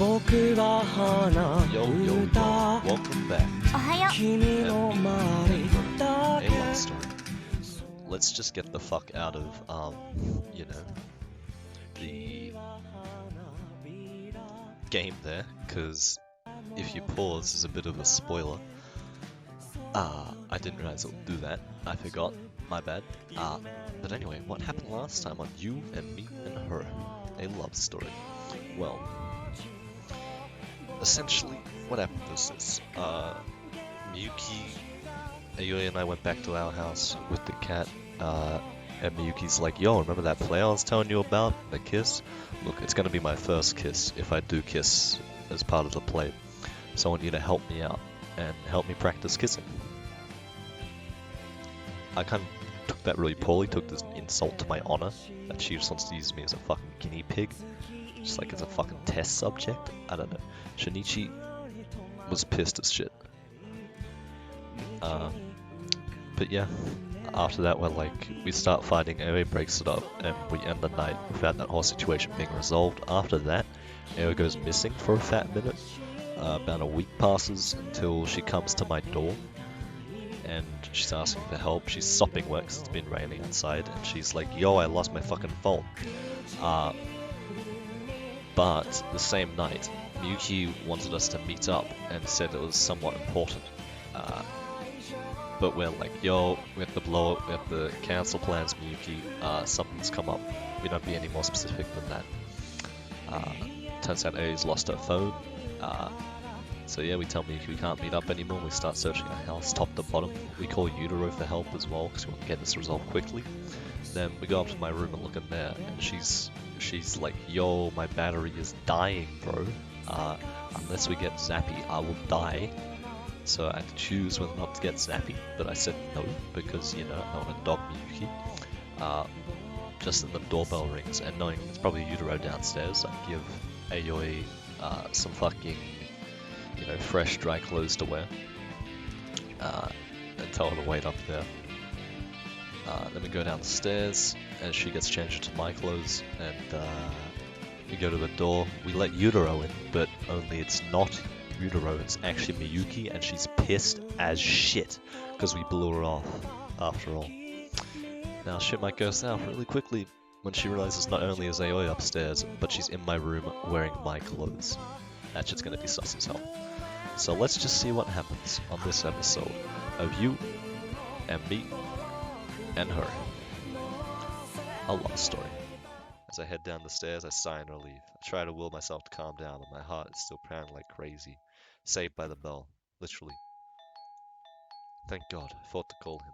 Yo, welcome back. A love story. Let's just get the fuck out of, the game there, because if you pause, there's a bit of a spoiler. I didn't realize it would do that. I forgot. My bad. But anyway, what happened last time on You and Me and Her? A love story. Well, essentially, what happened was this. Miyuki, Ayoi and I went back to our house with the cat, and Miyuki's like, yo, remember that play I was telling you about? The kiss? Look, it's gonna be my first kiss if I do kiss as part of the play. So I want you to help me out and help me practice kissing. I kind of took that really poorly, took this insult to my honor, that she just wants to use me as a fucking guinea pig. Just like as a fucking test subject. I don't know. Shinichi was pissed as shit. But yeah, after that we start fighting, Aoi breaks it up, and we end the night without that whole situation being resolved. After that, Aoi goes missing for a fat minute. About a week passes until she comes to my door, and she's asking for help. She's sopping wet 'cause it's been raining outside, and she's like, yo, I lost my fucking phone. But the same night, Miyuki wanted us to meet up and said it was somewhat important. But we're like, yo, we have to blow it, we have to cancel plans, Miyuki, something's come up. We don't be any more specific than that. Turns out A's lost her phone. So yeah, we tell Miyuki we can't meet up anymore. We start searching our house top to bottom. We call Utero for help as well, because we want to get this resolved quickly. Then we go up to my room and look in there, and she's like, yo, my battery is dying, bro. Unless we get zappy, I will die. So I had to choose whether or not to get zappy, but I said no, because, you know, I want to dog Miyuki. Just then the doorbell rings, and knowing it's probably Utero downstairs, I give Ayoi some fucking, you know, fresh dry clothes to wear, and tell her to wait up there. Then we go downstairs, and she gets changed into my clothes, and we go to the door. We let Utero in, but only it's not Utero, it's actually Miyuki, and she's pissed as shit, because we blew her off, after all. Now shit might go south really quickly when she realizes not only is Aoi upstairs, but she's in my room wearing my clothes. That shit's gonna be sus as hell. So let's just see what happens on this episode of You and Me and Her. A love story. As I head down the stairs, I sigh in relief. I try to will myself to calm down, but my heart is still pounding like crazy. Saved by the bell, literally. Thank God, I thought to call him.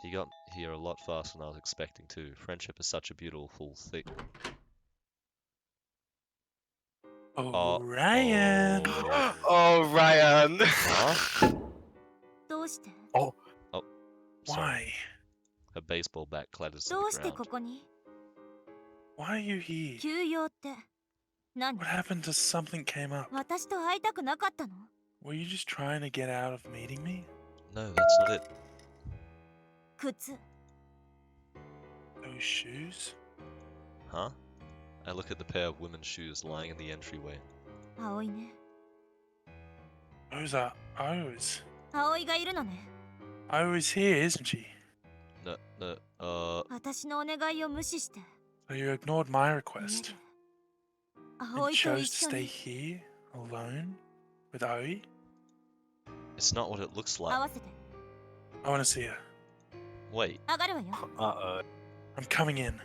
He got here a lot faster than I was expecting to. Friendship is such a beautiful thing. Oh, Ryan! Oh, Ryan! Huh? Oh, Oh, sorry. why? Her baseball bat clatters to the ground. Why are you here? What happened to something came up? Were you just trying to get out of meeting me? No, that's not it. Those shoes? Huh? I look at the pair of women's shoes lying in the entryway. Those are O's. O's here, isn't she? No, So you ignored my request and chose to stay here alone with Aoi? it's not what it looks like. I want to see her. Wait, Uh-oh. I'm coming in.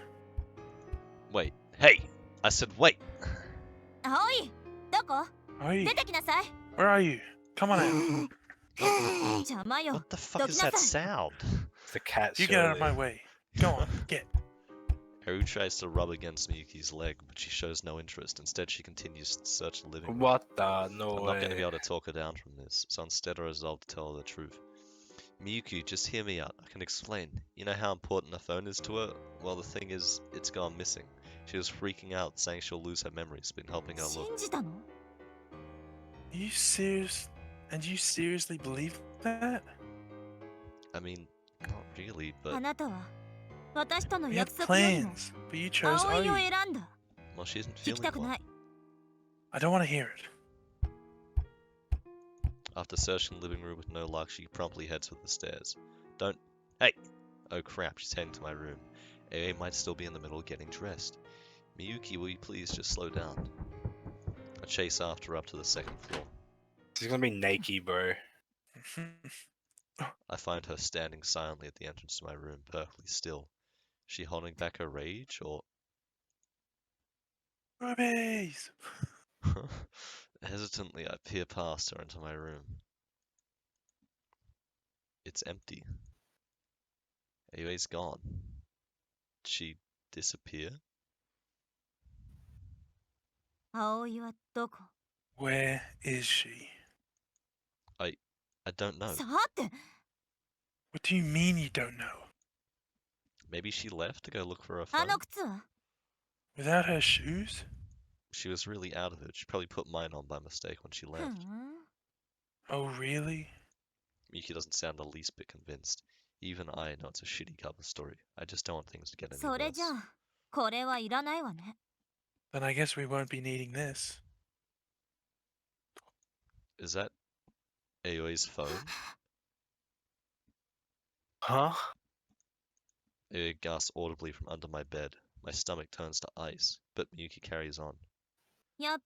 wait, hey! I said wait! Aoi! Where are you? Come on out. What the fuck is that sound? It's the cat, You get out of my way. Go on, get. Haru tries to rub against Miyuki's leg, but she shows no interest. Instead, she continues to search the living room. What the? No I'm way. not going to be able to talk her down from this, so instead I resolve to tell her the truth. Miyuki, just hear me out. I can explain. You know how important a phone is to her? Well, the thing is, it's gone missing. She was freaking out, saying she'll lose her memories. Been helping her look. Are you serious? And you seriously believe that? I mean, not really, but... We had plans, but you chose Aoi. Well, she isn't feeling well. I don't want to hear it. After searching the living room with no luck, she promptly heads for the stairs. Don't... Hey! Oh crap, she's heading to my room. AA might still be in the middle of getting dressed. Miyuki, will you please just slow down? I chase after her up to the second floor. She's gonna be naked, bro. I find her standing silently at the entrance to my room, perfectly still. Is she holding back her rage, or... Rubies! Hesitantly, I peer past her into my room. It's empty. Ayue's gone. Did she disappear? Where is she? I don't know. What do you mean you don't know? Maybe she left to go look for her phone? Without her shoes? She was really out of it. She probably put mine on by mistake when she left. Oh, really? Miki doesn't sound the least bit convinced. Even I know it's a shitty cover story. I just don't want things to get any worse. Then I guess we won't be needing this. Is that Aoi's phone? Huh? Aoi gasps audibly from under my bed. My stomach turns to ice, but Miyuki carries on. I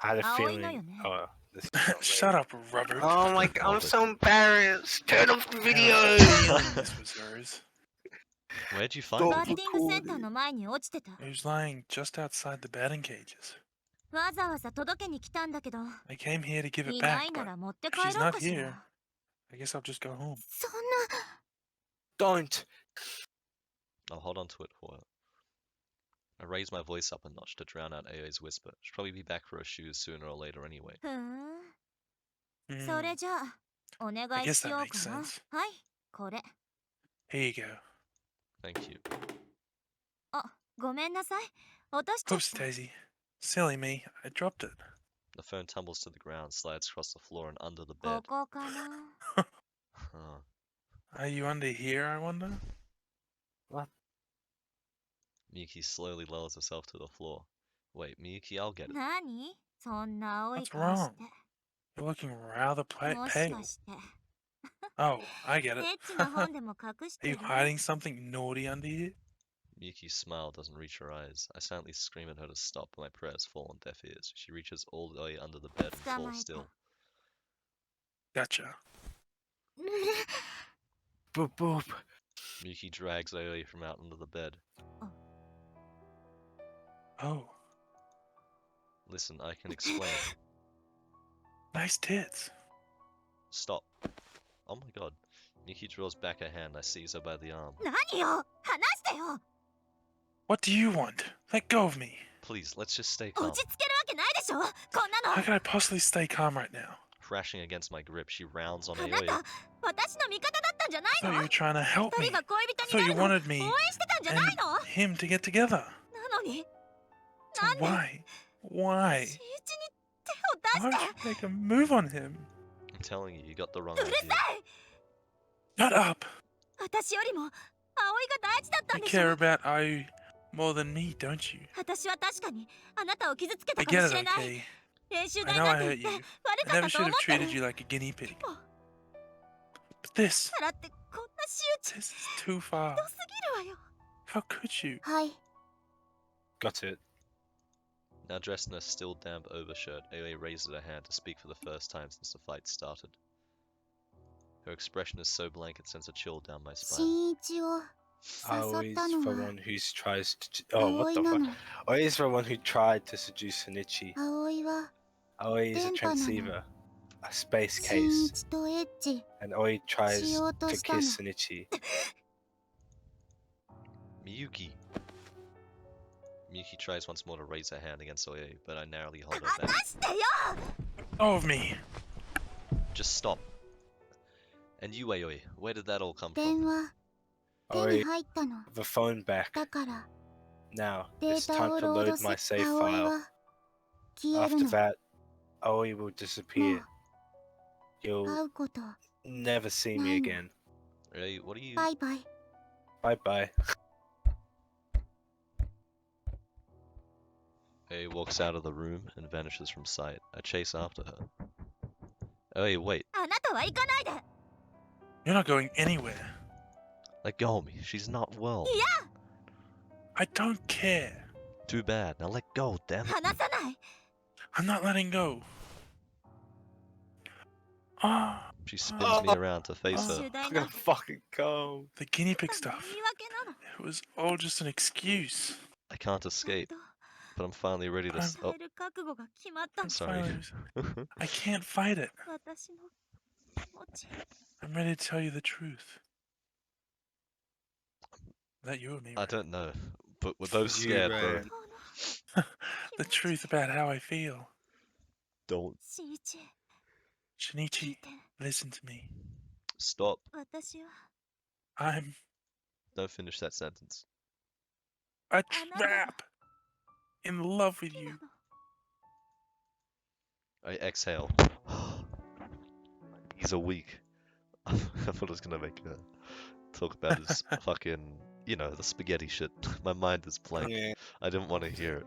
had a feeling. Oh, this is not Shut up, Robert. Oh my god, I'm so embarrassed. Turn off the I video. had a feeling this was hers. Where'd you find it? It was lying just outside the batting cages. I came here to give it back, but if she's not here, I guess I'll just go home. Don't. I'll hold on to it for her. I raise my voice up a notch to drown out Aoi's whisper. She'll probably be back for her shoes sooner or later anyway. I guess that makes sense. Here you go. Thank you. Oops, Daisy. Silly me. I dropped it. The phone tumbles to the ground, slides across the floor and under the bed. Are you under here, I wonder? What? Miyuki slowly lowers herself to the floor. Wait, Miyuki, I'll get it. What's wrong? You're looking rather pale. Oh, I get it. Are you hiding something naughty under here? Miyuki's smile doesn't reach her eyes. I silently scream at her to stop, but my prayers fall on deaf ears. She reaches all the way under the bed and falls still. Gotcha. Boop boop. Miyuki drags Aoi from out under the bed. Oh. Listen, I can explain. Nice tits. Stop. Oh my god. Miyuki draws back her hand. I seize her by the arm. What do you want? Let go of me. Please, let's just stay calm. How can I possibly stay calm right now? Crashing against my grip, she rounds on Aoi. I thought you were trying to help me. I thought you wanted me and him to get together. So why? Why? Why would you make a move on him? I'm telling you, you got the wrong idea. Shut up! You care about Aoi more than me, don't you? I get it, okay? I know I hurt you. I never should have treated you like a guinea pig. But this is too far. How could you? Got it. Now dressed in a still damp overshirt, Aoi raises her hand to speak for the first time since the fight started. Her expression is so blank it sends a chill down my spine. Always the one who tries to. Oh, what the fuck? Always the one who tried to seduce Sunichi. Aoi is a transceiver, a space case, and Aoi tries to kiss Sunichi. Miyuki! Miyuki tries once more to raise her hand against Aoi, but I narrowly hold her back. Go of me! Just stop. And you, Aoi, where did that all come from? Aoi, the phone back. Now, it's time to load my save file. After that, Aoi will disappear. You'll never see me again. Aoi, what are you... Bye bye. Aoi walks out of the room and vanishes from sight. I chase after her. Aoi, wait. You're not going anywhere. Let go of me. She's not well. I don't care. Too bad. Now let go, damn it. I'm not letting go. Ah. She spins me around to face her. I'm gonna fucking go. The guinea pig stuff. It was all just an excuse. I can't escape, but I'm finally ready to. Oh, sorry. I can't fight it. I'm ready to tell you the truth. That you or me? I don't know, but we're both scared, bro. The truth about how I feel. Don't. Shinichi, listen to me. Stop. I'm Don't finish that sentence. a trap. In love with you. I exhale. He's a weak. I thought I was gonna make a talk about his fucking, you know, the spaghetti shit. My mind is blank. Yeah. I didn't want to hear it.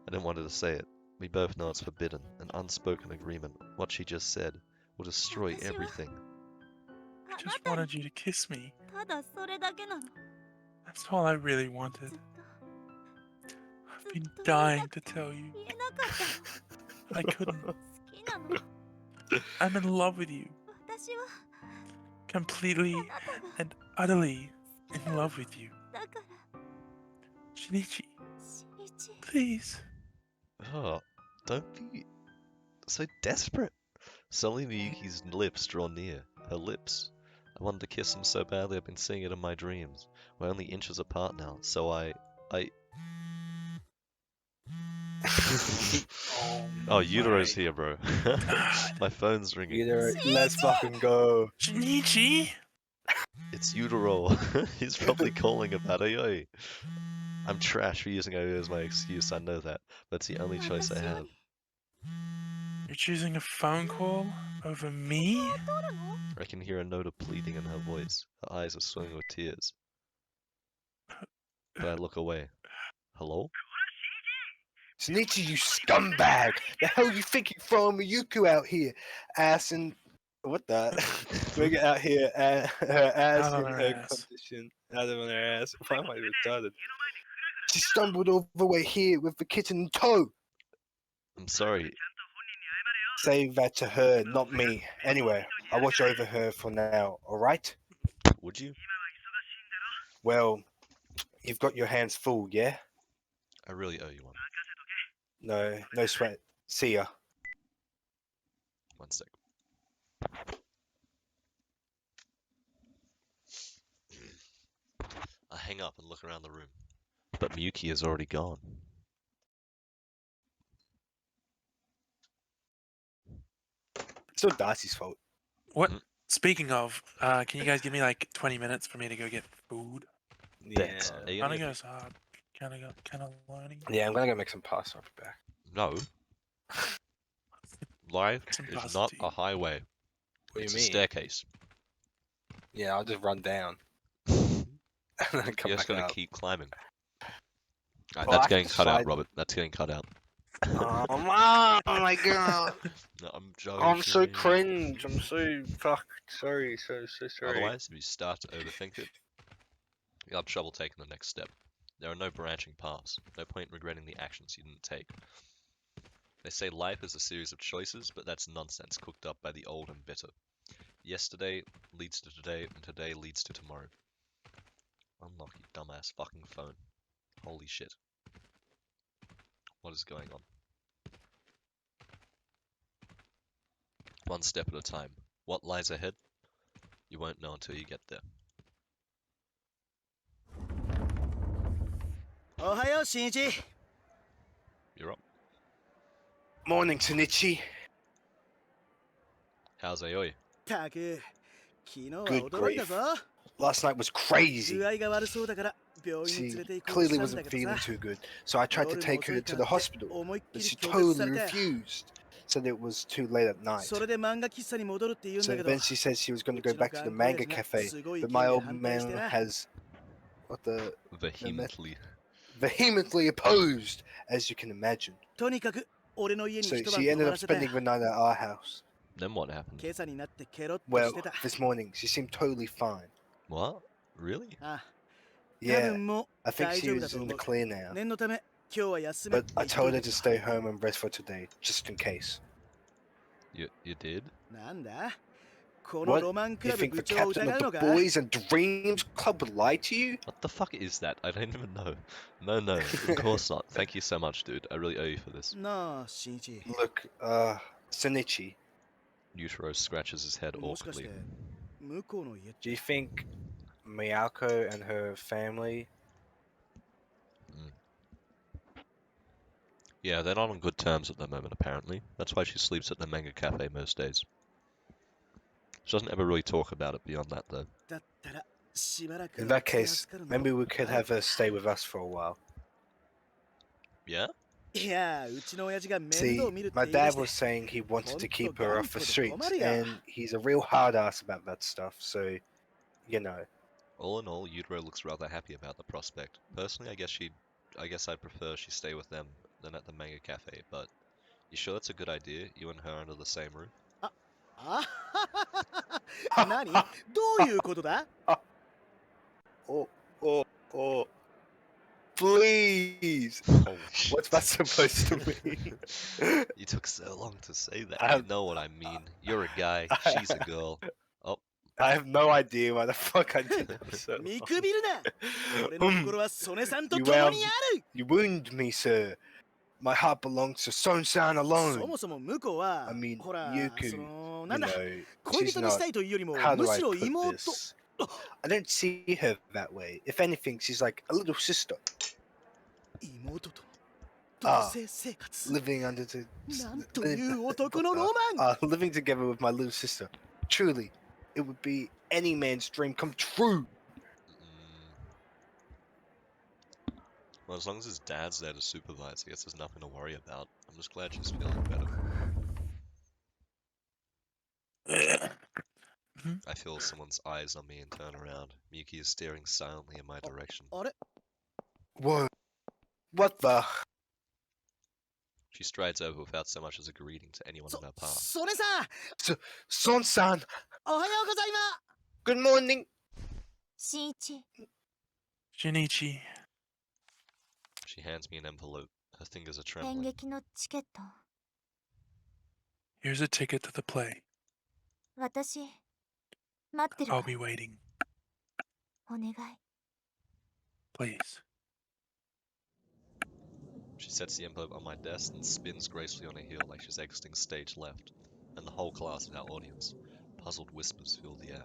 I didn't want her to say it. We both know it's forbidden, an unspoken agreement. What she just said will destroy everything. I just wanted you to kiss me. That's all I really wanted. I've been dying to tell you. I couldn't. I'm in love with you. Completely and utterly in love with you. Shinichi, please. Oh, don't be so desperate. Suddenly Miyuki's lips draw near. Her lips. I wanted to kiss them so badly I've been seeing it in my dreams. We're only inches apart now, so I... Oh, Yudo's here, bro. My phone's ringing. Yudoro, let's fucking go. Shinichi? It's Yudoro. He's probably calling about Aoi. I'm trash for using Aoi as my excuse, I know that. But it's the only choice I have. You're choosing a phone call over me? I can hear a note of pleading in her voice. Her eyes are swimming with tears. But I look away. Hello? Shinichi, you scumbag! The hell you think you're throwing Miyuku out here? Ass and... What the? Bring it out here, her ass in her condition. Out of her ass. Why am I retarded? She stumbled all the way here with the kitten in tow! I'm sorry. Say that to her, not me. Anyway, I'll watch over her for now, alright? Would you? Well, you've got your hands full, yeah? I really owe you one. No sweat. See ya. 1 sec. I hang up and look around the room. But Miyuki is already gone. It's not Darcy's fault. What? Speaking of, can you guys give me like 20 minutes for me to go get food? Bet. Yeah. Kind of goes hard. Kind of learning. Yeah, I'm gonna go make some pasta off the back. No. Life Some is pasta not tea. a highway. What It's do a you mean? staircase. Yeah, I'll just run down. And then come You're just back gonna up. keep climbing. Alright, Well, that's I getting can cut out, slide- Robert. That's getting cut out. Oh my god! No, I'm joking. I'm so cringe. I'm so sorry. So sorry. Otherwise, if you start to overthink it, you'll have trouble taking the next step. There are no branching paths. No point in regretting the actions you didn't take. They say life is a series of choices, but that's nonsense cooked up by the old and bitter. Yesterday leads to today, and today leads to tomorrow. Unlock your dumbass fucking phone. Holy shit. What is going on? One step at a time. What lies ahead? You won't know until you get there. Ohayo, Shinichi. You're up. Morning, Shinichi. How's Aoi? Good grief. Last night was crazy. She clearly wasn't feeling too good, so I tried to take her to the hospital, but she totally refused. Said it was too late at night. So then she said she was going to go back to the manga cafe, but my old man has Vehemently. vehemently opposed, as you can imagine. So she ended up spending the night at our house. Then what happened? Well, this morning she seemed totally fine. What? Really? Yeah, I think she was in the clear now. But I told her to stay home and rest for today, just in case. You did? What? You think the captain of the Boys and Dreams Club would lie to you? What the fuck is that? I don't even know. No, of course not. Thank you so much, dude. I really owe you for this. Look, Sonichi. Yutaro scratches his head awkwardly. Do you think Miyako and her family... Yeah, they're not on good terms at the moment, apparently. That's why she sleeps at the manga cafe most days. She doesn't ever really talk about it beyond that, though. In that case, maybe we could have her stay with us for a while. Yeah? See, my dad was saying he wanted to keep her off the streets, and he's a real hard ass about that stuff, so, you know. All in all, Yutaro looks rather happy about the prospect. Personally, I guess I'd prefer she stay with them than at the manga cafe, but you sure that's a good idea, you and her under the same roof? Oh, please! Holy shit. What's that supposed to mean? You took so long to say that. You know what I mean. You're a guy, she's a girl. Oh. I have no idea why the fuck I did that so You wound me, sir. My heart belongs to Son-san alone. I mean, Yuku, you know, she's not... How do I put this? I don't see her that way. If anything, she's like a little sister. Living under the... living together with my little sister. Truly, it would be any man's dream come true. Well, as long as his dad's there to supervise, I guess there's nothing to worry about. I'm just glad she's feeling better. I feel someone's eyes on me and turn around. Miyuki is staring silently in my direction. Whoa. What the? She strides over without so much as a greeting to anyone in her path. Son-san! Good morning! Shinichi. She hands me an envelope. Her fingers are trembling. Here's a ticket to the play. I'll be waiting. Please. She sets the envelope on my desk and spins gracefully on her heel like she's exiting stage left. And the whole class of our audience. Puzzled whispers fill the air.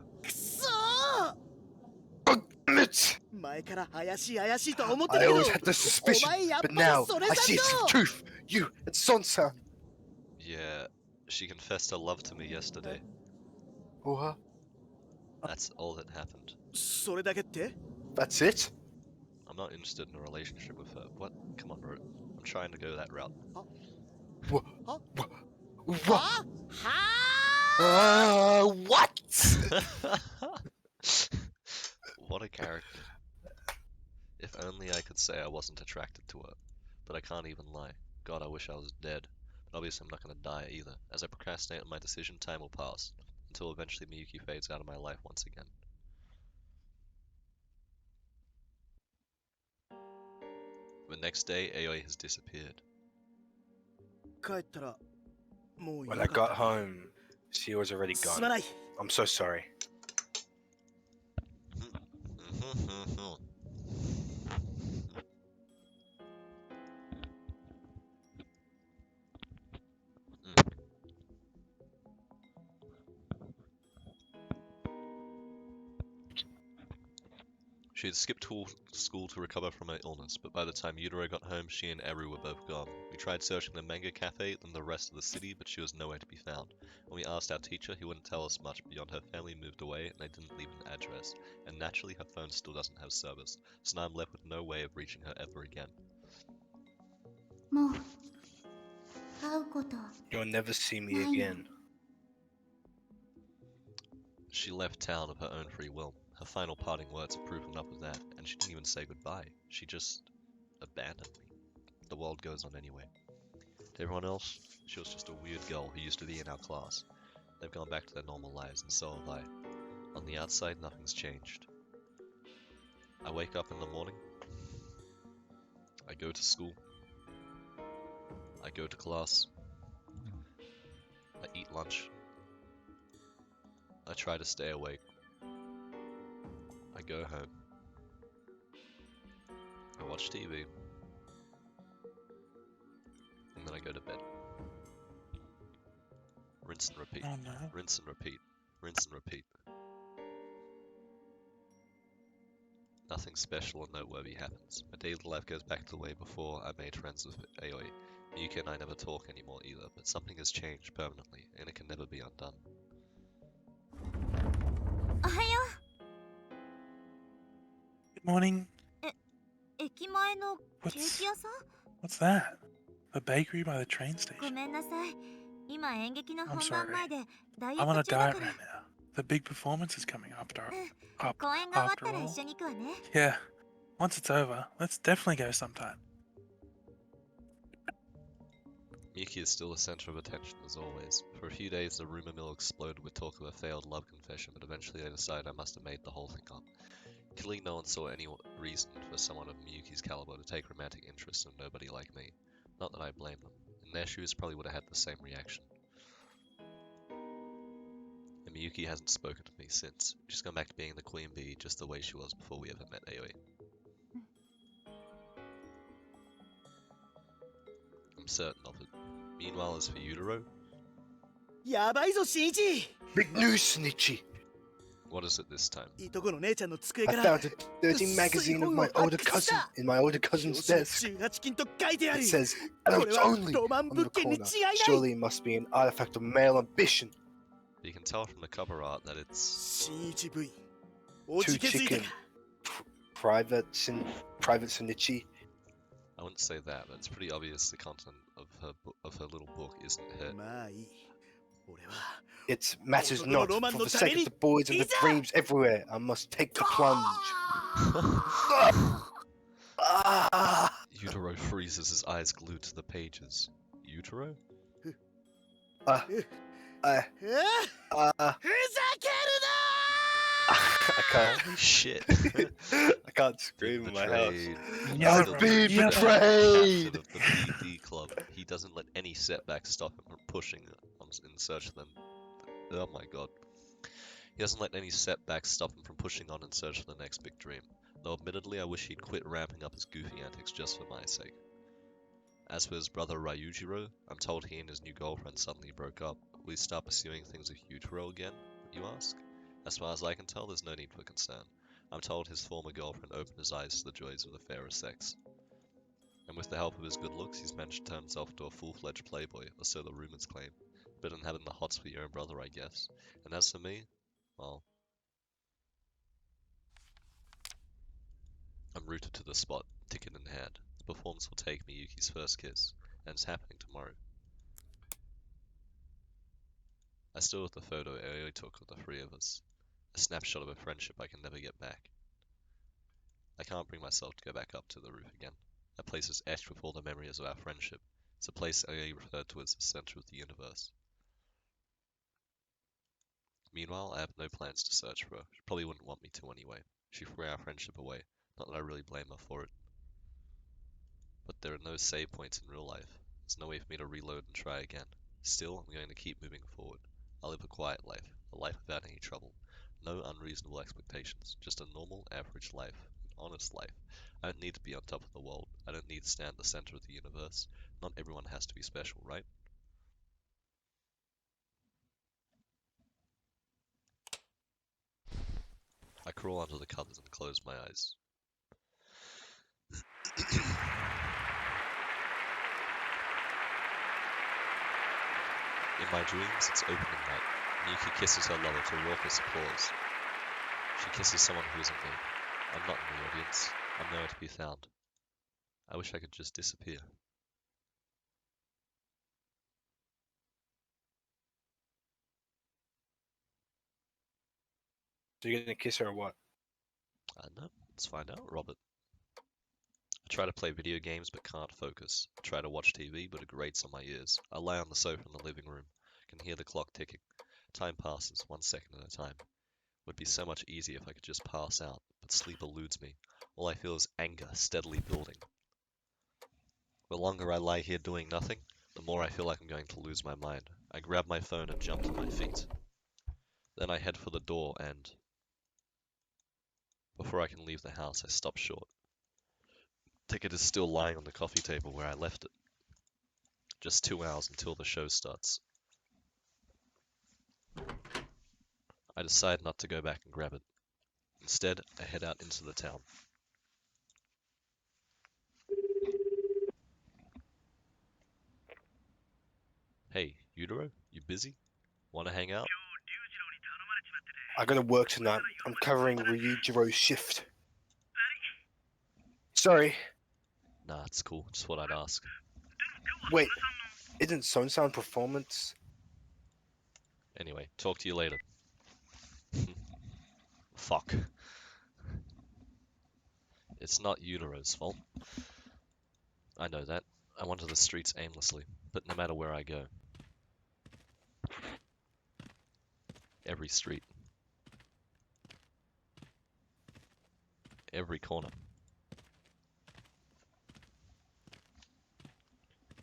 I always had the suspicion, but now I see it's the truth. You, it's Son-san. Yeah, she confessed her love to me yesterday. What? That's all that happened. That's it? I'm not interested in a relationship with her. What? Come on, bro. I'm trying to go that route. What? What a character. If only I could say I wasn't attracted to her. But I can't even lie. God, I wish I was dead. But obviously I'm not going to die either. As I procrastinate on my decision, time will pass. Until eventually Miyuki fades out of my life once again. The next day, Aoi has disappeared. When I got home, she was already gone. I'm so sorry. She had skipped school to recover from her illness, but by the time Yutaro got home, she and Eru were both gone. We tried searching the manga cafe and the rest of the city, but she was nowhere to be found. When we asked our teacher, he wouldn't tell us much beyond her family moved away and they didn't leave an address. And naturally, her phone still doesn't have service, so now I'm left with no way of reaching her ever again. You'll never see me again. She left town of her own free will. Her final parting words are proof enough of that, and she didn't even say goodbye. She just abandoned me. The world goes on anyway. Everyone else, she was just a weird girl who used to be in our class. They've gone back to their normal lives, and so have I. On the outside, nothing's changed. I wake up in the morning. I go to school. I go to class. I eat lunch. I try to stay awake. I go home. I watch TV. And then I go to bed. Rinse and repeat. Oh no. Rinse and repeat. Rinse and repeat. Nothing special or noteworthy happens. My daily life goes back to the way before I made friends with Aoi. Miyuki and I never talk anymore either, but something has changed permanently, and it can never be undone. Good morning. What's that? The bakery by the train station. I'm sorry. I'm on a diet right now. The big performance is coming after all. Yeah. Once it's over, let's definitely go sometime. Miyuki is still the center of attention as always. For a few days, the rumor mill exploded with talk of a failed love confession, but eventually I decided I must have made the whole thing up. Clearly, no one saw any reason for someone of Miyuki's caliber to take romantic interest in nobody like me. Not that I blame them. In their shoes, probably would have had the same reaction. And Miyuki hasn't spoken to me since. She's gone back to being the queen bee just the way she was before we ever met Aoi. I'm certain of it. Meanwhile, as for Yutaro... Big news, Shinichi! What is it this time? I found a dirty magazine of my older cousin in my older cousin's desk. It says, "Notes only" on the corner. Surely it must be an artifact of male ambition. You can tell from the cover art that it's... Two chicken. Private Shinichi. I wouldn't say that, but it's pretty obvious the content of her little book isn't her. It matters not. For the sake of the boys and the dreams everywhere, I must take the plunge. Yutaro freezes, his eyes glued to the pages. Yutaro? I can't. Holy shit. I can't scream in my house. I've been betrayed! Of the PD club. He doesn't let any setbacks stop him from pushing in search of them. Oh my god. He doesn't let any setbacks stop him from pushing on in search of the next big dream. Though admittedly I wish he'd quit ramping up his goofy antics just for my sake. As for his brother Ryujiro, I'm told he and his new girlfriend suddenly broke up. Will he start pursuing things with Yutaro again, you ask? As far as I can tell, there's no need for concern. I'm told his former girlfriend opened his eyes to the joys of the fairer sex. And with the help of his good looks, he's managed to turn himself into a full-fledged playboy, or so the rumors claim. Better than having the hots for your own brother, I guess. And as for me, well... I'm rooted to the spot, ticket in hand. The performance will take Miyuki's first kiss, and it's happening tomorrow. I still have the photo Aoi took of the three of us. A snapshot of a friendship I can never get back. I can't bring myself to go back up to the roof again. That place is etched with all the memories of our friendship. It's a place Aoi referred to as the center of the universe. Meanwhile, I have no plans to search for her. She probably wouldn't want me to anyway. She threw our friendship away. Not that I really blame her for it. But there are no save points in real life. There's no way for me to reload and try again. Still, I'm going to keep moving forward. I'll live a quiet life. A life without any trouble. No unreasonable expectations. Just a normal, average life. An honest life. I don't need to be on top of the world. I don't need to stand at the center of the universe. Not everyone has to be special, right? I crawl under the covers and close my eyes. In my dreams, it's opening night. Miyuki kisses her lover to raucous applause. She kisses someone who isn't me. I'm not in the audience. I'm nowhere to be found. I wish I could just disappear. So you're gonna kiss her or what? I don't know. Let's find out, Robert. I try to play video games but can't focus. I try to watch TV but it grates on my ears. I lie on the sofa in the living room. I can hear the clock ticking. Time passes, 1 second at a time. It would be so much easier if I could just pass out, but sleep eludes me. All I feel is anger steadily building. The longer I lie here doing nothing, the more I feel like I'm going to lose my mind. I grab my phone and jump to my feet. Then I head for the door and, before I can leave the house, I stop short. The ticket is still lying on the coffee table where I left it. Just 2 hours until the show starts. I decide not to go back and grab it. Instead, I head out into the town. Hey, Utero, you busy? Wanna hang out? I gotta work tonight. I'm covering Ryujiro's shift. Sorry. Nah, it's cool. Just what I'd ask. Wait, isn't Son-san performance? Anyway, talk to you later. Fuck. It's not Utero's fault. I know that. I wander the streets aimlessly, but no matter where I go. Every street. Every corner.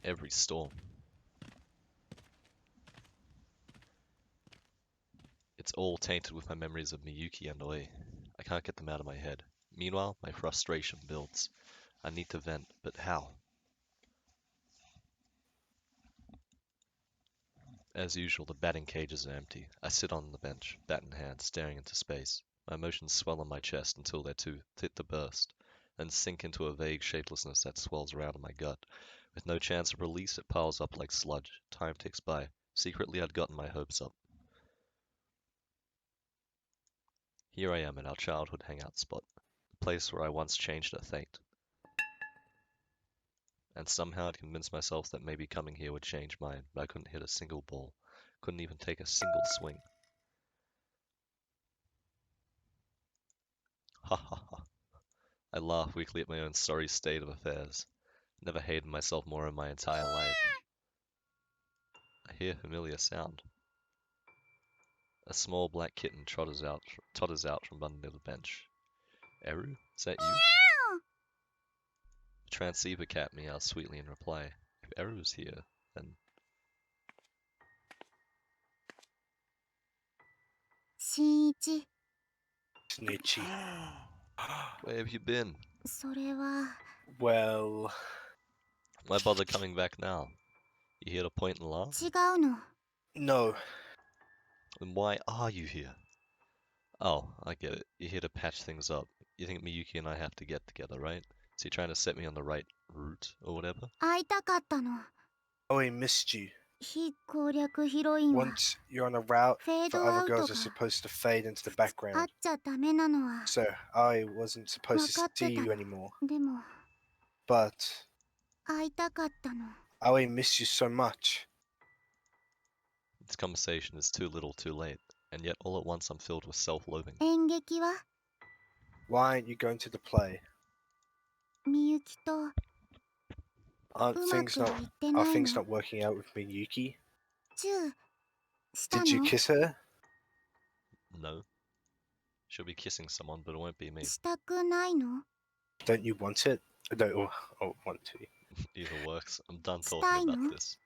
Every store. It's all tainted with my memories of Miyuki and Oi. I can't get them out of my head. Meanwhile, my frustration builds. I need to vent, but how? As usual, the batting cages are empty. I sit on the bench, bat in hand, staring into space. My emotions swell in my chest until they're too fit to burst, then sink into a vague shapelessness that swells around in my gut. With no chance of release, it piles up like sludge. Time ticks by. Secretly, I'd gotten my hopes up. Here I am at our childhood hangout spot, the place where I once changed a fate. And somehow I'd convinced myself that maybe coming here would change mine, but I couldn't hit a single ball. Couldn't even take a single swing. Ha ha ha. I laugh weakly at my own sorry state of affairs. Never hated myself more in my entire life. I hear a familiar sound. A small black kitten totters out from under the bench. Eru, is that you? The transceiver cat meows sweetly in reply. If Eru is here, then... Snitchy. Where have you been? それは... Well... Why bother coming back now? You here to point and laugh? 違うの. No. Then why are you here? Oh, I get it. You're here to patch things up. You think Miyuki and I have to get together, right? So you're trying to set me on the right route, or whatever? 会いたかったの. Oh, I missed you. 非攻略ヒロインは Once you're on a route, the other girls are supposed to fade into the background. 会っちゃダメなのは So I wasn't supposed to see you anymore. でも But 会いたかったの. I miss you so much. This conversation is too little too late, and yet all at once I'm filled with self-loathing. 演劇は Why aren't you going to the play? みゆきと Are things not working out with Miyuki? チューしたの? Did you kiss her? No. She'll be kissing someone, but it won't be me. したくないの? Don't you want it? Don't want to. Either works. I'm done talking about this.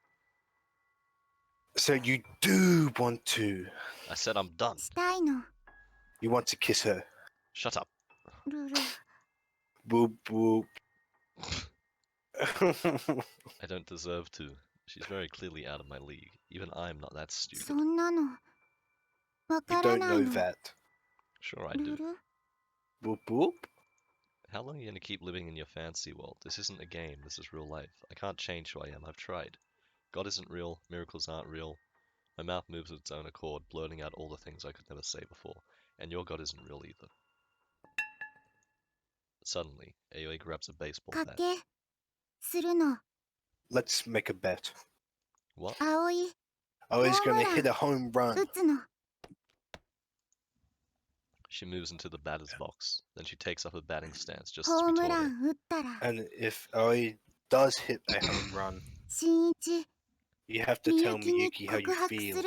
So you do want to? I said I'm done. したいの. You want to kiss her? Shut up. ルル Boop boop. I don't deserve to. She's very clearly out of my league. Even I'm not that stupid. そんなのわか You ら don't ない know の that. Sure I ル do. ル Boop boop. How long are you going to keep living in your fantasy world? This isn't a game, this is real life. I can't change who I am, I've tried. God isn't real, miracles aren't real. My mouth moves of its own accord, blurting out all the things I could never say before. And your God isn't real either. Suddenly, Aoi grabs a baseball 賭 bat. けするの Let's make a bet. What? 葵 Oh, he's gonna hit a home run. 打つの She moves into the batter's box. Then she takes up a batting stance just as we taught her. And if Aoi does hit a home run, you have to tell Miyuki how you feel.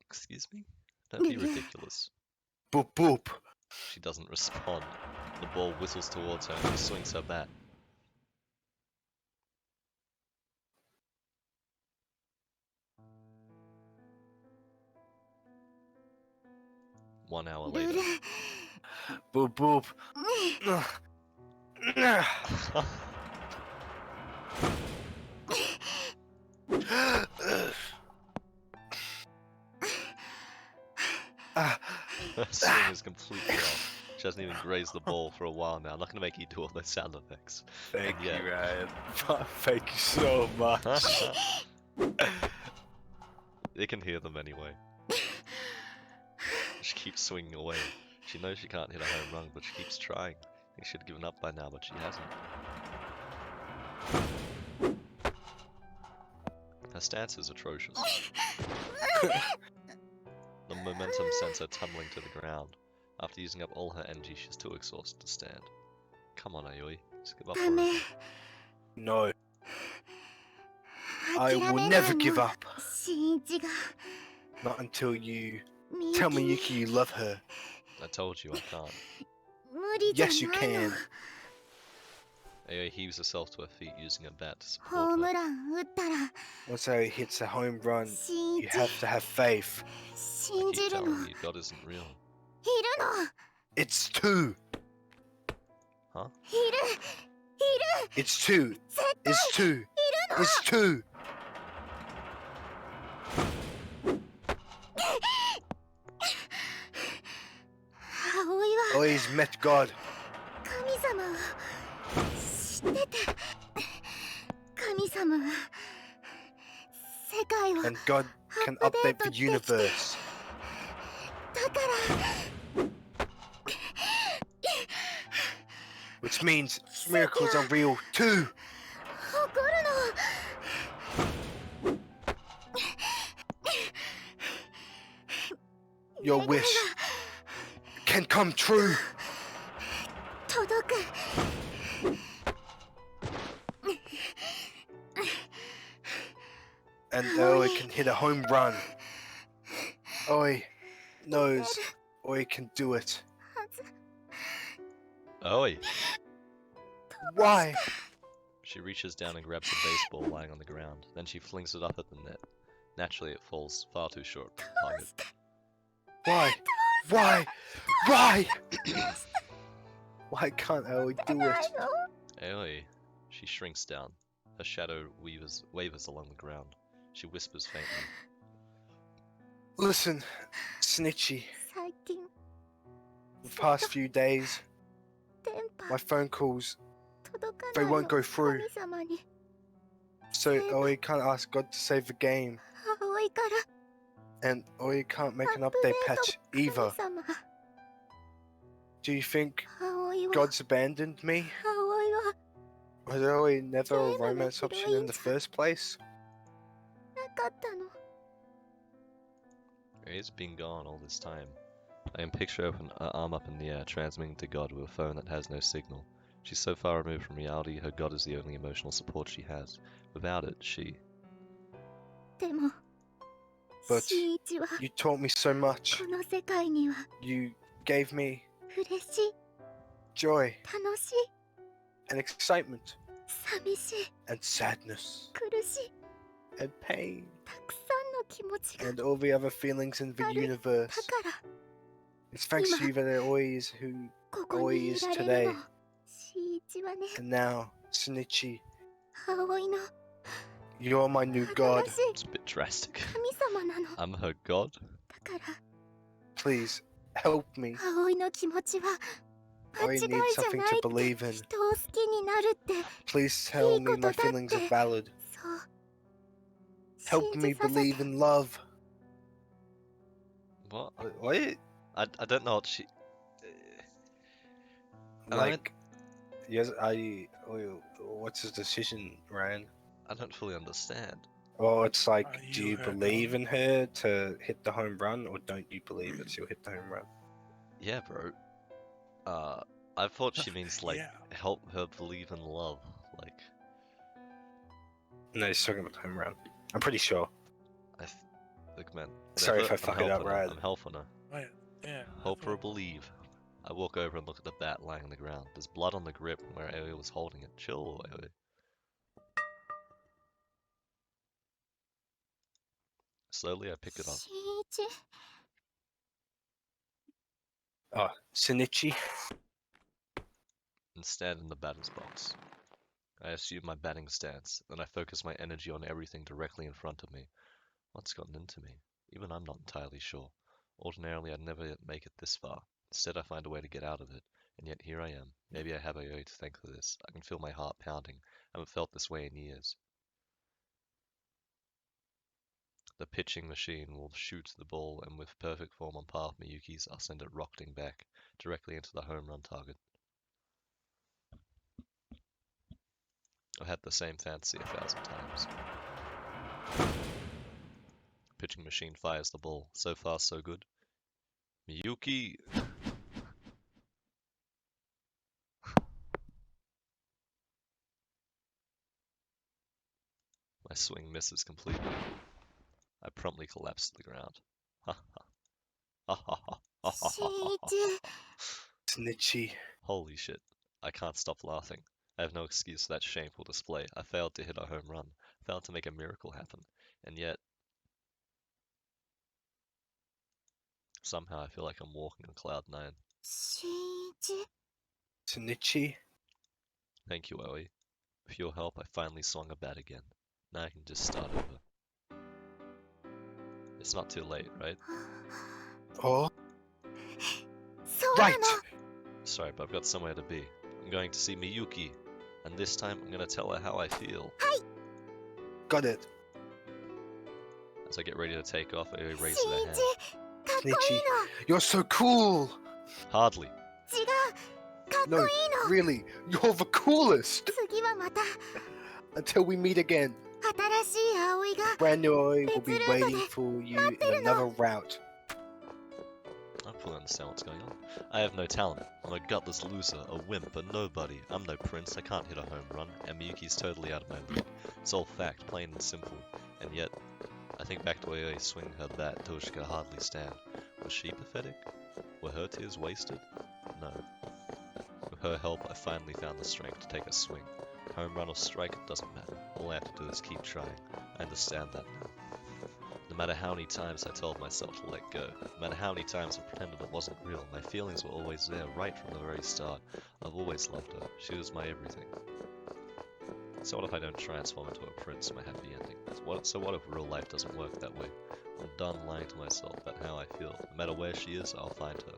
Excuse me? Don't be ridiculous. Boop boop. She doesn't respond. The ball whistles towards her and she swings her bat. One hour later. Boop boop. Her swing is completely off. She hasn't even grazed the ball for a while now. I'm not going to make you do all those sound effects. Thank you, Ryan. Thank you so much. You can hear them anyway. She keeps swinging away. She knows she can't hit a home run, but she keeps trying. I think she'd given up by now, but she hasn't. Her stance is atrocious. The momentum sends her tumbling to the ground. After using up all her energy, she's too exhausted to stand. Come on, Ayoi. Just give up already. No. I will never give up. Not until you tell Miyuki you love her. I told you I can't. Yes, you can. Ayoi heaves herself to her feet using her bat to support her. Once Aoi hits a home run, you have to have faith. I keep telling you, God isn't real. It's 2. Huh? It's 2. It's 2. It's 2. Aoi's met God. And God can update the universe. Which means miracles are real too. Your wish can come true. And Aoi can hit a home run. Aoi knows Aoi can do it. Oi! Why? She reaches down and grabs a baseball lying on the ground. Then she flings it up at the net. Naturally, it falls far too short for the target. Why? Why? Why? Why can't Aoi do it? Aoi. She shrinks down. Her shadow wavers along the ground. She whispers faintly. Listen, Snitchy. The past few days, my phone calls, they won't go through. So Aoi can't ask God to save the game. And Aoi can't make an update patch either. Do you think God's abandoned me? Was Aoi never a romance option in the first place? Aoi's been gone all this time. I can picture her arm up in the air, transmitting to God with a phone that has no signal. She's so far removed from reality, her God is the only emotional support she has. Without it, she... But you taught me so much. You gave me joy and excitement and sadness and pain and all the other feelings in the universe. It's thanks to you that Aoi is who Aoi is today. And now, Shinichi, you're my new god. It's a bit drastic. I'm her god? Please, help me. Aoi needs something to believe in. Please tell me my feelings are valid. Help me believe in love. What? What? I don't know what she... Like, yes, what's his decision, Ryan? I don't fully understand. Well, it's like, Are do you you her believe god? in her to hit the home run, or don't you believe that she'll hit the home run? Yeah, bro. I thought she means like Yeah. help her believe in love. Like, No, he's talking about home run. I'm pretty sure. look, man. Sorry if I I'm fuck it up, helping her. right? I'm helping her. Right. Yeah. Help her believe. I walk over and look at the bat lying on the ground. There's blood on the grip where Aoi was holding it. Chill, Aoi. Slowly, I pick it up. Oh, Shinichi. And stand in the batter's box. I assume my batting stance, then I focus my energy on everything directly in front of me. What's gotten into me? Even I'm not entirely sure. Ordinarily, I'd never make it this far. Instead, I find a way to get out of it. And yet here I am. Maybe I have Aoi to thank for this. I can feel my heart pounding. I haven't felt this way in years. The pitching machine will shoot the ball, and with perfect form on par of Miyuki's, I'll send it rocketing back, directly into the home run target. I've had the same fantasy 1,000 times. Pitching machine fires the ball. So far, so good. Miyuki! My swing misses completely. I promptly collapse to the ground. Ha ha. Ha ha ha. Ha ha ha ha. Shinichi. Holy shit. I can't stop laughing. I have no excuse for that shameful display. I failed to hit a home run. Failed to make a miracle happen. And yet, somehow I feel like I'm walking on cloud 9. Shinichi. Thank you, Aoi. With your help, I finally swung a bat again. Now I can just start over. It's not too late, right? Oh. Right! Sorry, but I've got somewhere to be. I'm going to see Miyuki, and this time I'm going to tell her how I feel. Got it. As I get ready to take off, Aoi raises her hand. Shinichi. You're so cool! Hardly. No, really, you're the coolest! Until we meet again. Brand new Aoi will be waiting for you in another route. I don't fully understand what's going on. I have no talent. I'm a gutless loser, a wimp, a nobody. I'm no prince, I can't hit a home run, and Miyuki's totally out of my league. It's all fact, plain and simple. And yet, I think back to Aoi swinging her bat till she could hardly stand. Was she pathetic? Were her tears wasted? No. With her help, I finally found the strength to take a swing. Home run or strike, it doesn't matter. All I have to do is keep trying. I understand that now. No matter how many times I told myself to let go, no matter how many times I pretended it wasn't real, my feelings were always there, right from the very start. I've always loved her. She was my everything. So what if I don't transform into a prince, my happy ending? So what if real life doesn't work that way? I'm done lying to myself about how I feel. No matter where she is, I'll find her.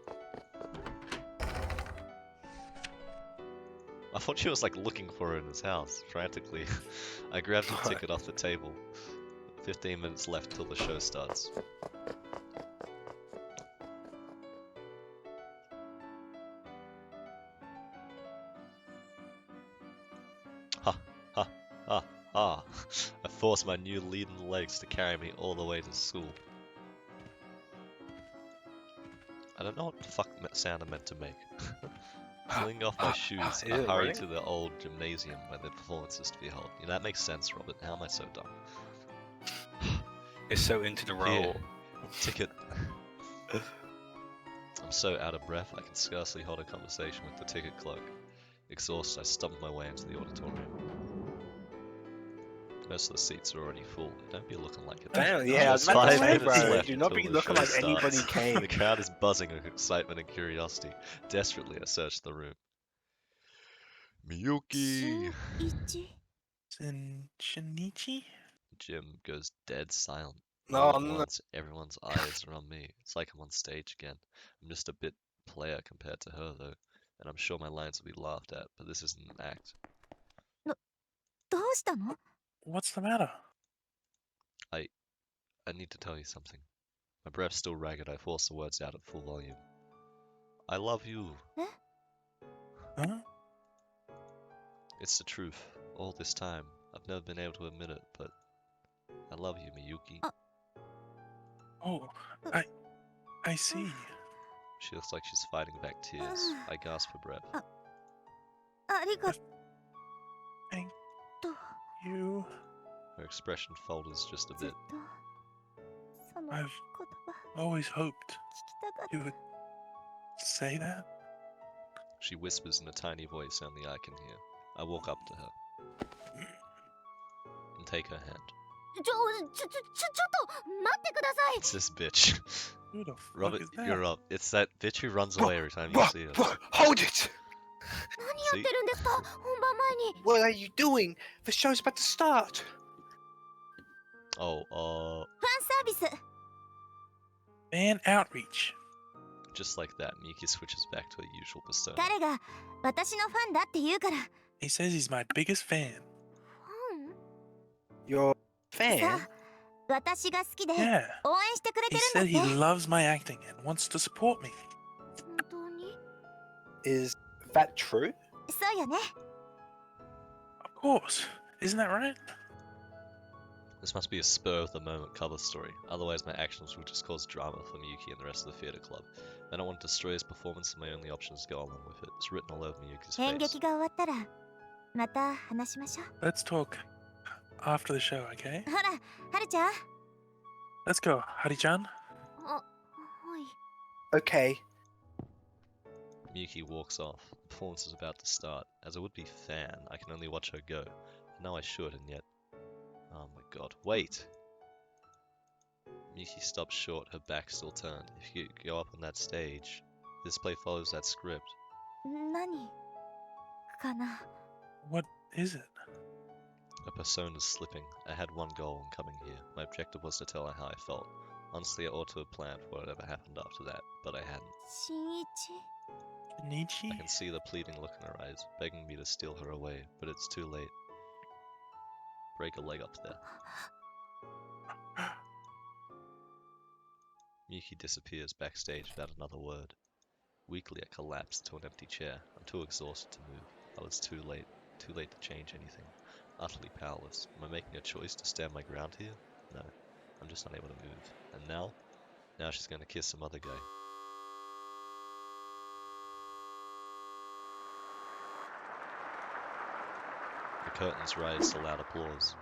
I thought she was like looking for her in his house, frantically. I grabbed the ticket off the table. 15 minutes left till the show starts. Ha, ha, ha, ha. I forced my new leaden legs to carry me all the way to school. I don't know what the fuck sound I meant to make. Pulling off my shoes, I hurry to the old gymnasium where the performance is to be held. Yeah, that makes sense, Robert. How am I so dumb? Is so into the role. Here, ticket. I'm so out of breath, I can scarcely hold a conversation with the ticket clerk. Exhausted, I stumble my way into the auditorium. Most of the seats are already full. Don't be looking like it. Damn, yeah, I was There's about to 5 say, minutes bro. left Do not until be the looking show like anybody starts. came. The crowd is buzzing with excitement and curiosity. Desperately, I search the room. Miyuki! Shinichi? Jim goes dead silent. No, All at no. once, everyone's eyes are on me. It's like I'm on stage again. I'm just a bit player compared to her, though, and I'm sure my lines will be laughed at, but this isn't an act. What's the matter? I need to tell you something. My breath's still ragged. I force the words out at full volume. I love you. Huh? It's the truth. All this time, I've never been able to admit it, but I love you, Miyuki. Oh, I see. She looks like she's fighting back tears. I gasp for breath. Thank you. Her expression falters just a bit. I've always hoped you would say that. She whispers in a tiny voice only I can hear. I walk up to her and take her hand. It's this bitch. Who the fuck Robert, is that? you're up. It's that bitch who runs away every time you see her. Hold it! See? What are you doing? The show's about to start. Oh, Fan outreach. just like that, Miyuki switches back to her usual persona. He says he's my biggest fan. Your fan? Yeah. He said he loves my acting and wants to support me. Is that true? Of course. Isn't that right? This must be a spur-of-the-moment cover story, otherwise my actions will just cause drama for Miyuki and the rest of the theatre club. I don't want to destroy his performance and my only option is to go along with it. It's written all over Miyuki's face. Let's talk after the show, okay? Let's go, Hari-chan. Okay. Miyuki walks off. The performance is about to start. As a would-be fan, I can only watch her go. I know I should, and yet... Oh my god, wait! Miyuki stops short, her back still turned. If you go up on that stage, this play follows that script. What is it? Her persona's slipping. I had one goal in coming here. My objective was to tell her how I felt. Honestly, I ought to have planned for whatever happened after that, but I hadn't. Nietzsche? I can see the pleading look in her eyes, begging me to steal her away, but it's too late. Break a leg up there. Miyuki disappears backstage without another word. Weakly, I collapse into an empty chair. I'm too exhausted to move. I was too late to change anything. Utterly powerless. Am I making a choice to stand my ground here? No. I'm just unable to move. And now? Now she's going to kiss some other guy. The curtains rise to loud applause.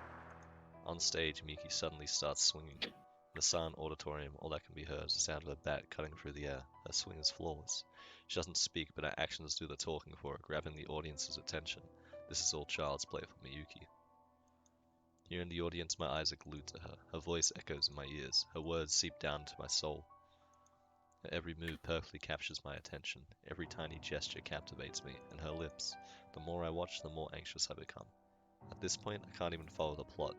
On stage, Miyuki suddenly starts swinging. In the silent auditorium, all that can be heard is the sound of her bat cutting through the air. Her swing is flawless. She doesn't speak, but her actions do the talking for her, grabbing the audience's attention. This is all child's play for Miyuki. Here in the audience, my eyes are glued to her. Her voice echoes in my ears. Her words seep down into my soul. Her every move perfectly captures my attention. Every tiny gesture captivates me, and her lips. The more I watch, the more anxious I become. At this point, I can't even follow the plot.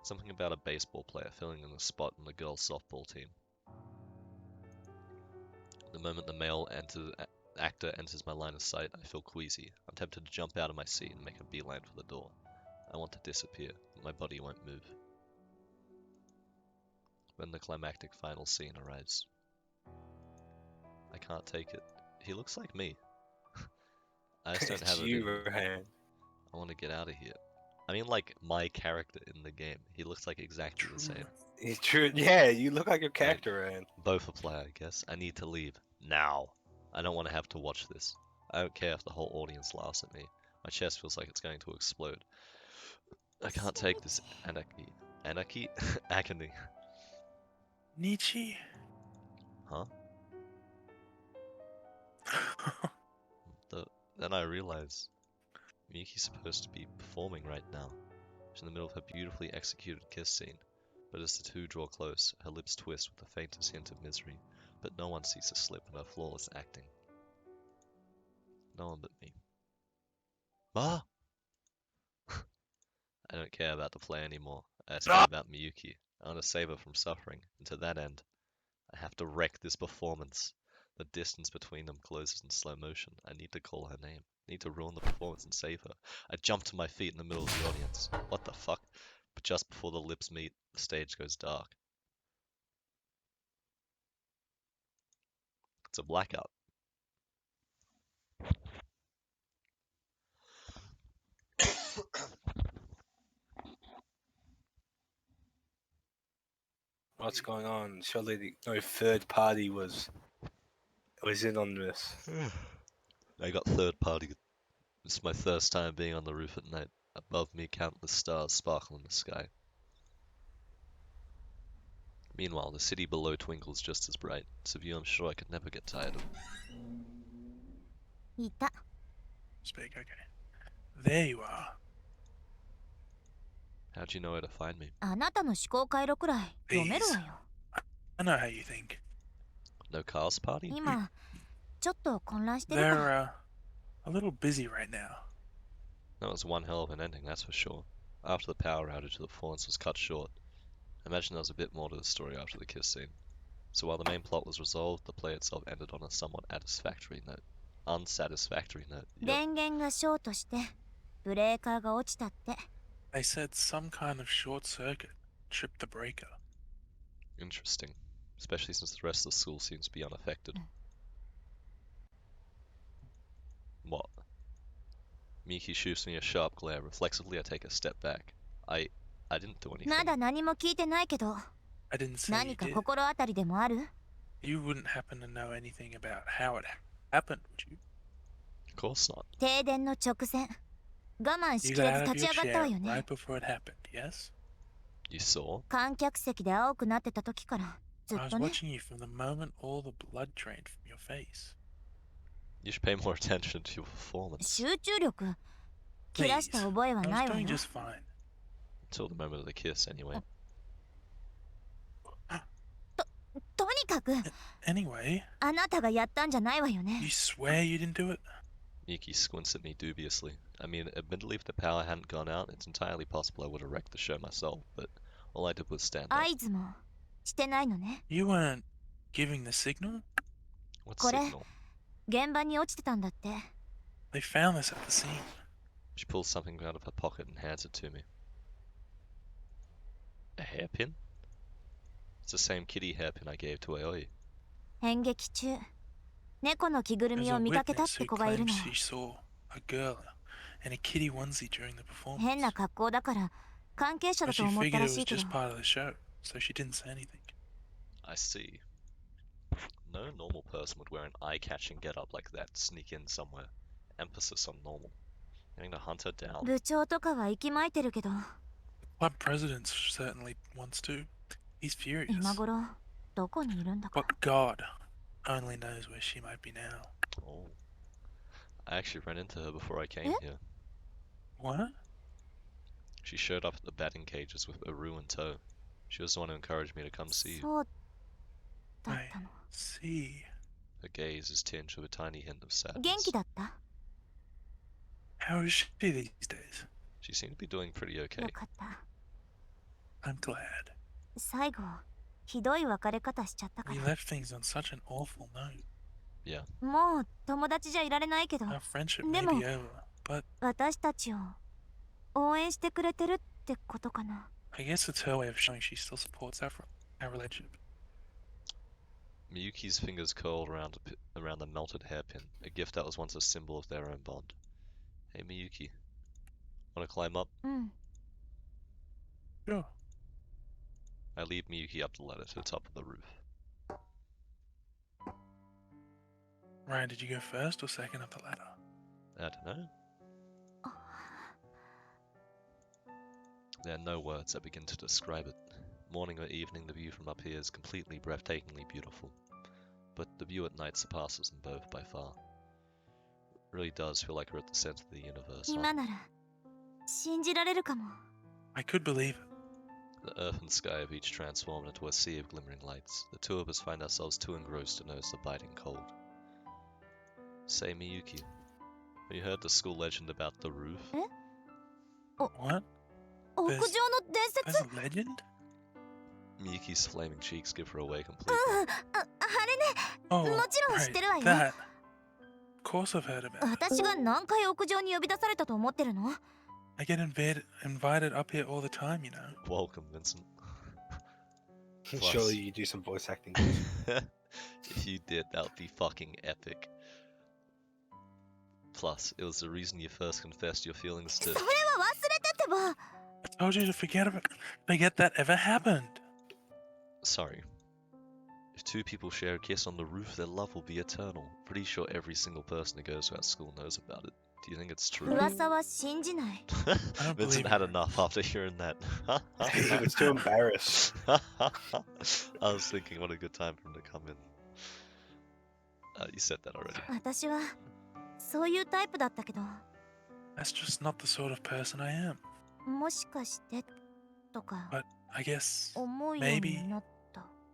Something about a baseball player filling in a spot on the girls' softball team. The moment the male actor enters my line of sight, I feel queasy. I'm tempted to jump out of my seat and make a beeline for the door. I want to disappear, but my body won't move. When the climactic final scene arrives. I can't take it. He looks like me. I just don't have it in me. I want to get out of here. I mean, like, my character in the game. He looks like exactly the same. It's true. Yeah, you look like your character, man. Both apply, I guess. I need to leave. Now. I don't want to have to watch this. I don't care if the whole audience laughs at me. My chest feels like it's going to explode. I can't take this anarchy. Anarchy? Agony. Nietzsche? Huh? Then I realize Miyuki's supposed to be performing right now. She's in the middle of her beautifully executed kiss scene, but as the two draw close, her lips twist with the faintest hint of misery, but no one sees a slip in her flawless acting. No one but me. Ah! I don't care about the play anymore. I just care about Miyuki. I want to save her from suffering, and to that end, I have to wreck this performance. The distance between them closes in slow motion. I need to call her name. I need to ruin the performance and save her. I jump to my feet in the middle of the audience. What the fuck? But just before the lips meet, the stage goes dark. It's a blackout. What's going on? Surely no third party was in on this. I got third party. It's my first time being on the roof at night. Above me, countless stars sparkle in the sky. Meanwhile, the city below twinkles just as bright. It's a view I'm sure I could never get tired of. Speak, okay. There you are. How'd you know where to find me? Please. I know how you think. No cars party? They're a little busy right now. That was one hell of an ending, that's for sure. After the power outage, the performance was cut short. I imagine there was a bit more to the story after the kiss scene. So while the main plot was resolved, the play itself ended on a somewhat unsatisfactory note. Yep. They said some kind of short circuit tripped the breaker. Interesting. Especially since the rest of the school seems to be unaffected. What? Miki shoots me a sharp glare. Reflexively, I take a step back. I didn't do anything. I didn't say you did. You wouldn't happen to know anything about how it happened, would you? Of course not. You got out of your chair right before it happened, yes? You saw? I was watching you from the moment all the blood drained from your face. You should pay more attention to your performance. Please, I was doing just fine. Until the moment of the kiss, anyway. Anyway, you swear you didn't do it? Miki squints at me dubiously. I mean, admittedly, if the power hadn't gone out, it's entirely possible I would have wrecked the show myself, but all I did was stand up. You weren't giving the signal? What signal? They found this at the scene. She pulls something out of her pocket and hands it to me. A hairpin? It's the same kitty hairpin I gave to Aoi. There's a witness who claims she saw a girl in a kitty onesie during the performance. But she figured it was just part of the show, so she didn't say anything. I see. No normal person would wear an eye-catching get-up like that, sneak in somewhere. Emphasis on normal. Getting to hunt her down. Club president certainly wants to. He's furious. But God only knows where she might be now. Oh. I actually ran into her before I came here. What? She showed up at the batting cages with Aru in tow. She was the one who encouraged me to come see you. I see. Her gaze is tinged with a tiny hint of sadness. How is she these days? She seemed to be doing pretty okay. I'm glad. We left things on such an awful note. Yeah. Our friendship may be over, but I guess it's her way of showing she still supports our relationship. Miyuki's fingers curled around the melted hairpin, a gift that was once a symbol of their own bond. Hey Miyuki, wanna climb up? Sure. I lead Miyuki up the ladder to the top of the roof. Ryan, did you go first or second up the ladder? I don't know. There are no words that begin to describe it. Morning or evening, the view from up here is completely breathtakingly beautiful. But the view at night surpasses them both by far. It really does feel like we're at the center of the universe. I could believe it. The earth and sky have each transformed into a sea of glimmering lights. The two of us find ourselves too engrossed to notice the biting cold. Say, Miyuki, have you heard the school legend about the roof? What? There's a legend? Miyuki's flaming cheeks give her away completely. Oh, right, that. Of course I've heard about it. I get invited up here all the time, you know. Welcome, Vincent. Surely you do some voice acting. If you did, that would be fucking epic. Plus, it was the reason you first confessed your feelings to... I told you to forget that ever happened. Sorry. If two people share a kiss on the roof, their love will be eternal. Pretty sure every single person who goes to our school knows about it. Do you think it's true? Vincent had enough after hearing that. He was too embarrassed. I was thinking, what a good time for him to come in. You said that already. That's just not the sort of person I am. But I guess maybe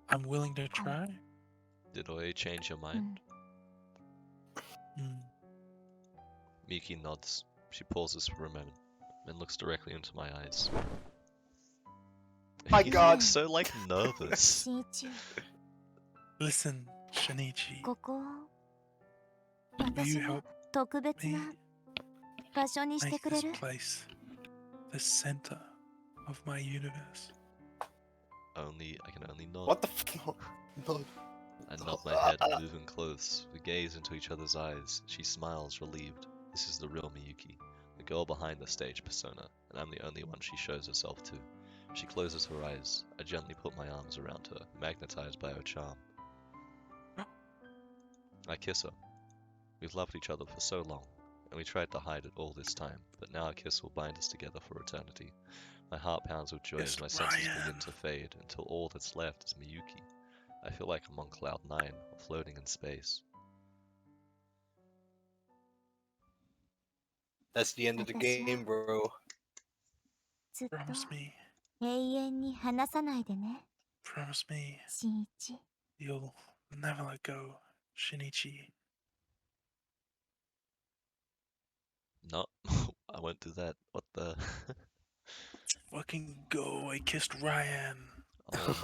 I'm willing to try. Did Oe change your mind? Miki nods. She pauses for a moment, then looks directly into my eyes. My He God. looks so, like, nervous. Listen, Shinichi. Will you help me make this place the center of my universe? I can only nod. What the fuck? No. I nod my head and move in close. We gaze into each other's eyes. She smiles, relieved. This is the real Miyuki, the girl behind the stage persona, and I'm the only one she shows herself to. She closes her eyes. I gently put my arms around her, magnetized by her charm. I kiss her. We've loved each other for so long, and we tried to hide it all this time, but now a kiss will bind us together for eternity. My heart pounds with joy as my senses begin to fade, until all that's left is Miyuki. I feel like I'm on cloud 9, floating in space. That's the end of the game, bro. Promise me. Promise me. You'll never let go, Shinichi. No, I won't do that. What the? Fucking go, I kissed Ryan.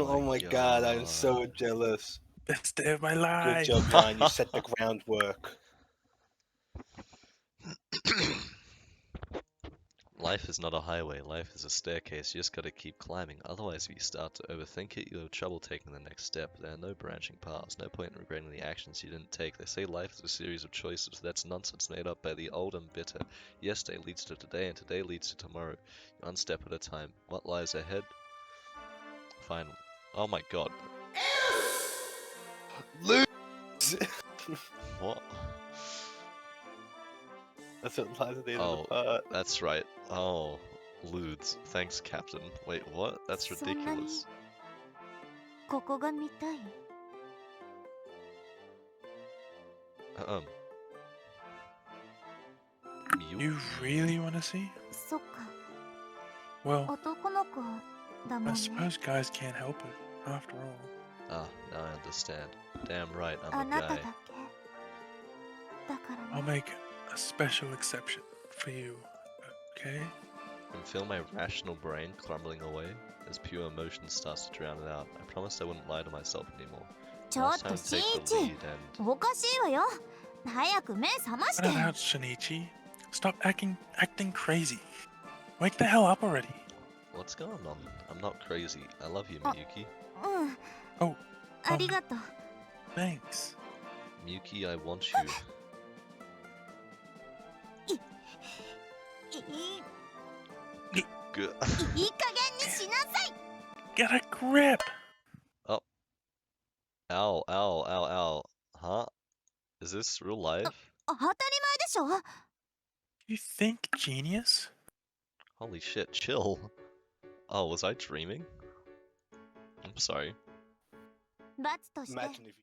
Oh my God, I'm so jealous. Best day of my life. Good job, Ryan. You set the groundwork. Life is not a highway, life is a staircase, you just gotta keep climbing, otherwise if you start to overthink it, you'll have trouble taking the next step. There are no branching paths, no point in regretting the actions you didn't take. They say life is a series of choices, that's nonsense made up by the old and bitter. Yesterday leads to today, and today leads to tomorrow. One step at a time. What lies ahead? Finally. Oh my god. Lose! What? That's what lies at the end of the part. That's right. Oh, lewds. Thanks, Captain. Wait, what? That's ridiculous. You really want to see? Well, I suppose guys can't help it, after all. Ah, now I understand. Damn right, I'm a guy. I'll make a special exception for you, okay? I can feel my rational brain crumbling away as pure emotion starts to drown it out. I promised I wouldn't lie to myself anymore. Now it's time to take the lead and... Cut it out, Shinichi. Stop acting crazy. Wake the hell up already. What's going on? I'm not crazy. I love you, Miyuki. Oh, thanks. Miyuki, I want you. Get a grip! Oh. Ow, ow, ow, ow. Huh? Is this real life? You think, genius? Holy shit, chill. Oh, was I dreaming? I'm sorry. Imagine if